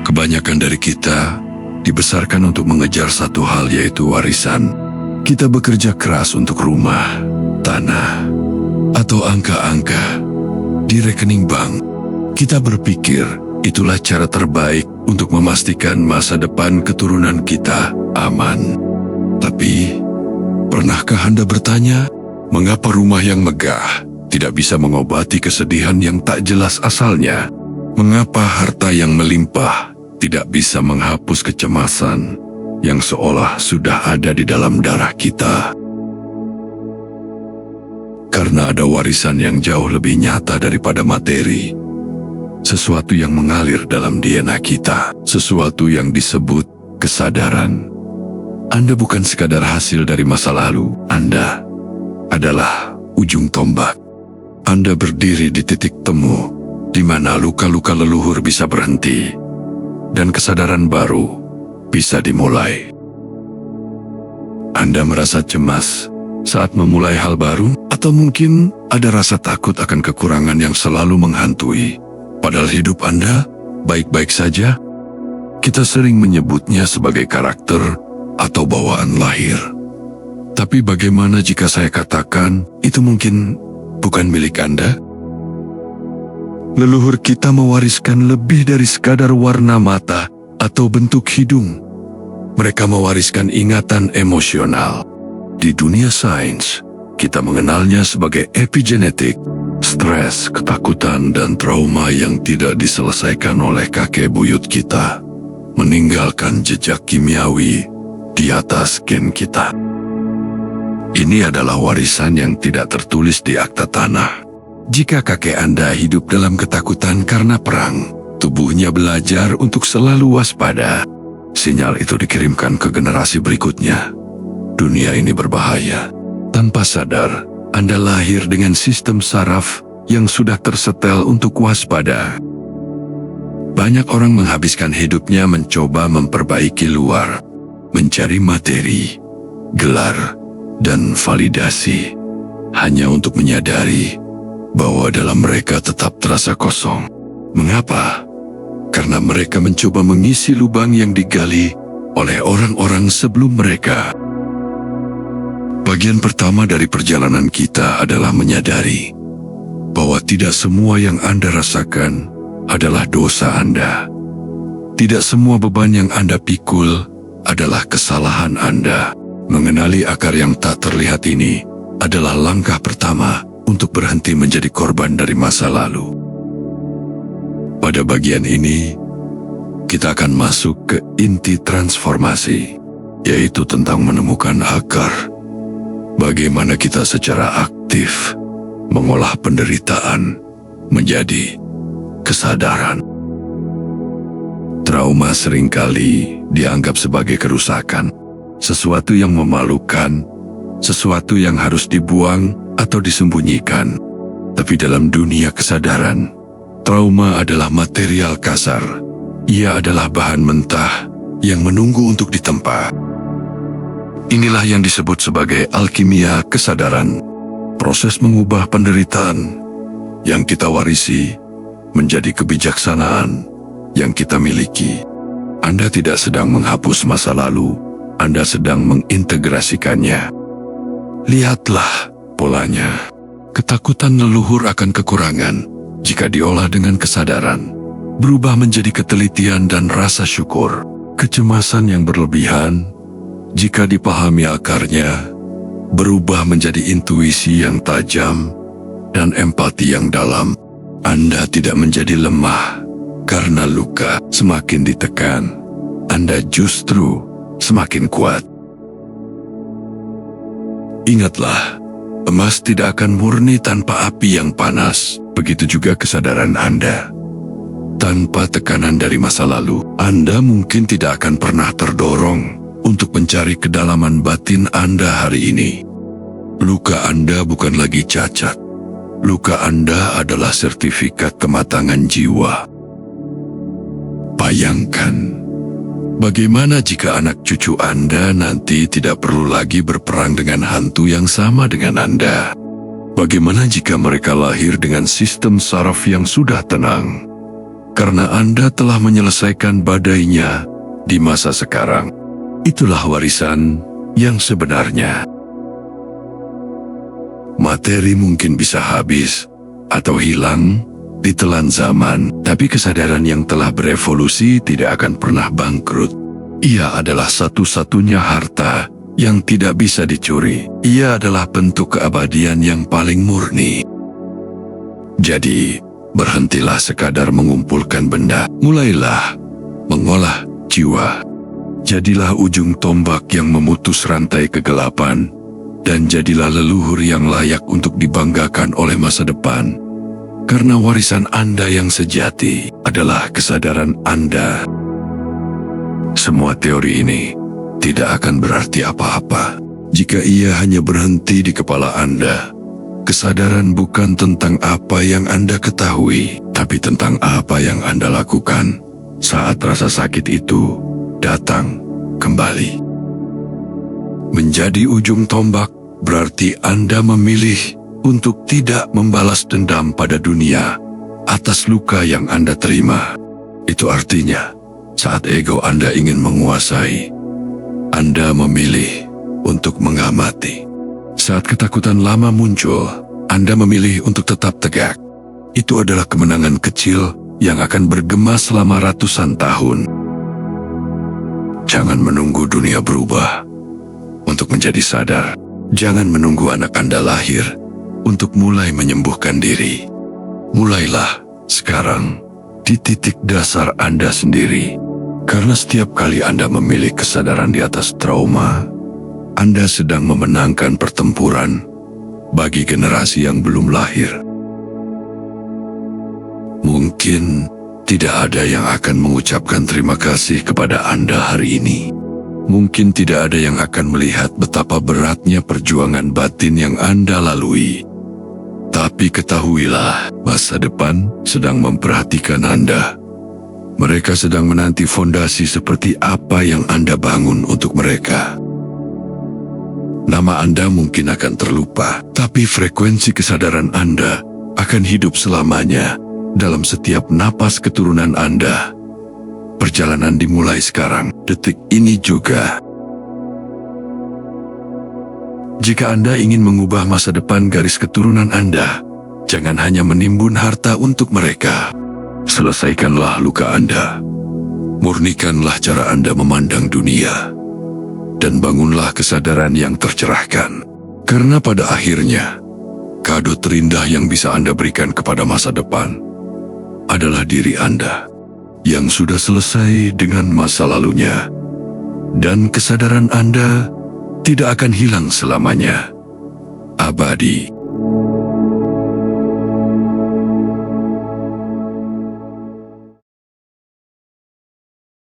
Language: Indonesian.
Kebanyakan dari kita dibesarkan untuk mengejar satu hal, yaitu warisan. Kita bekerja keras untuk rumah, tanah, atau angka-angka di rekening bank. Kita berpikir itulah cara terbaik untuk memastikan masa depan keturunan kita aman. Tapi, pernahkah Anda bertanya, mengapa rumah yang megah tidak bisa mengobati kesedihan yang tak jelas asalnya? Mengapa harta yang melimpah tidak bisa menghapus kecemasan yang seolah sudah ada di dalam darah kita? Karena ada warisan yang jauh lebih nyata daripada materi. Sesuatu yang mengalir dalam DNA kita, sesuatu yang disebut kesadaran. Anda bukan sekadar hasil dari masa lalu, Anda adalah ujung tombak. Anda berdiri di titik temu, di mana luka-luka leluhur bisa berhenti, dan kesadaran baru bisa dimulai. Anda merasa cemas saat memulai hal baru, atau mungkin ada rasa takut akan kekurangan yang selalu menghantui. Padahal hidup Anda baik-baik saja. Kita sering menyebutnya sebagai karakter atau bawaan lahir. Tapi bagaimana jika saya katakan itu mungkin bukan milik Anda? Leluhur kita mewariskan lebih dari sekadar warna mata atau bentuk hidung. Mereka mewariskan ingatan emosional. Di dunia sains, kita mengenalnya sebagai epigenetik. Stres, ketakutan, dan trauma yang tidak diselesaikan oleh kakek buyut kita meninggalkan jejak kimiawi di atas gen kita. Ini adalah warisan yang tidak tertulis di akta tanah. Jika kakek Anda hidup dalam ketakutan karena perang, tubuhnya belajar untuk selalu waspada. Sinyal itu dikirimkan ke generasi berikutnya. Dunia ini berbahaya. Tanpa sadar, Anda lahir dengan sistem saraf yang sudah tersetel untuk waspada. Banyak orang menghabiskan hidupnya mencoba memperbaiki luar, mencari materi, gelar, dan validasi, hanya untuk menyadari bahwa dalam mereka tetap terasa kosong. Mengapa? Karena mereka mencoba mengisi lubang yang digali oleh orang-orang sebelum mereka. Bagian pertama dari perjalanan kita adalah menyadari bahwa tidak semua yang Anda rasakan adalah dosa Anda. Tidak semua beban yang Anda pikul adalah kesalahan Anda. Mengenali akar yang tak terlihat ini adalah langkah pertama untuk berhenti menjadi korban dari masa lalu. Pada bagian ini, kita akan masuk ke inti transformasi, yaitu tentang menemukan akar. Bagaimana kita secara aktif mengolah penderitaan menjadi kesadaran. Trauma seringkali dianggap sebagai kerusakan, sesuatu yang memalukan, sesuatu yang harus dibuang atau disembunyikan. Tapi dalam dunia kesadaran, trauma adalah material kasar. Ia adalah bahan mentah yang menunggu untuk ditempa. Inilah yang disebut sebagai alkimia kesadaran. Proses mengubah penderitaan yang kita warisi menjadi kebijaksanaan yang kita miliki. Anda tidak sedang menghapus masa lalu, Anda sedang mengintegrasikannya. Lihatlah polanya. Ketakutan leluhur akan kekurangan, jika diolah dengan kesadaran, berubah menjadi ketelitian dan rasa syukur. Kecemasan yang berlebihan, jika dipahami akarnya, berubah menjadi intuisi yang tajam dan empati yang dalam. Anda tidak menjadi lemah karena luka. Semakin ditekan, Anda justru semakin kuat. Ingatlah, emas tidak akan murni tanpa api yang panas. Begitu juga kesadaran Anda. Tanpa tekanan dari masa lalu, Anda mungkin tidak akan pernah terdorong untuk mencari kedalaman batin Anda hari ini. Luka Anda bukan lagi cacat. Luka Anda adalah sertifikat kematangan jiwa. Bayangkan, bagaimana jika anak cucu Anda nanti tidak perlu lagi berperang dengan hantu yang sama dengan Anda? Bagaimana jika mereka lahir dengan sistem saraf yang sudah tenang? Karena Anda telah menyelesaikan badainya di masa sekarang. Itulah warisan yang sebenarnya. Materi mungkin bisa habis atau hilang ditelan zaman, tapi kesadaran yang telah berevolusi tidak akan pernah bangkrut. Ia adalah satu-satunya harta yang tidak bisa dicuri. Ia adalah bentuk keabadian yang paling murni. Jadi, berhentilah sekadar mengumpulkan benda. Mulailah mengolah jiwa. Jadilah ujung tombak yang memutus rantai kegelapan, dan jadilah leluhur yang layak untuk dibanggakan oleh masa depan. Karena warisan Anda yang sejati adalah kesadaran Anda. Semua teori ini tidak akan berarti apa-apa jika ia hanya berhenti di kepala Anda. Kesadaran bukan tentang apa yang Anda ketahui, tapi tentang apa yang Anda lakukan saat rasa sakit itu datang kembali. Menjadi ujung tombak berarti Anda memilih untuk tidak membalas dendam pada dunia atas luka yang Anda terima. Itu artinya, saat ego Anda ingin menguasai, Anda memilih untuk mengamati. Saat ketakutan lama muncul, Anda memilih untuk tetap tegak. Itu adalah kemenangan kecil yang akan bergema selama ratusan tahun. Jangan menunggu dunia berubah untuk menjadi sadar. Jangan menunggu anak Anda lahir untuk mulai menyembuhkan diri. Mulailah sekarang di titik dasar Anda sendiri. Karena setiap kali Anda memilih kesadaran di atas trauma, Anda sedang memenangkan pertempuran bagi generasi yang belum lahir. Mungkin tidak ada yang akan mengucapkan terima kasih kepada Anda hari ini. Mungkin tidak ada yang akan melihat betapa beratnya perjuangan batin yang Anda lalui. Tapi ketahuilah, masa depan sedang memperhatikan Anda. Mereka sedang menanti fondasi seperti apa yang Anda bangun untuk mereka. Nama Anda mungkin akan terlupa, tapi frekuensi kesadaran Anda akan hidup selamanya dalam setiap napas keturunan Anda. Perjalanan dimulai sekarang, detik ini juga. Jika Anda ingin mengubah masa depan garis keturunan Anda, jangan hanya menimbun harta untuk mereka. Selesaikanlah luka Anda. Murnikanlah cara Anda memandang dunia. Dan bangunlah kesadaran yang tercerahkan. Karena pada akhirnya, kado terindah yang bisa Anda berikan kepada masa depan adalah diri Anda yang sudah selesai dengan masa lalunya. Dan kesadaran Anda tidak akan hilang selamanya. Abadi.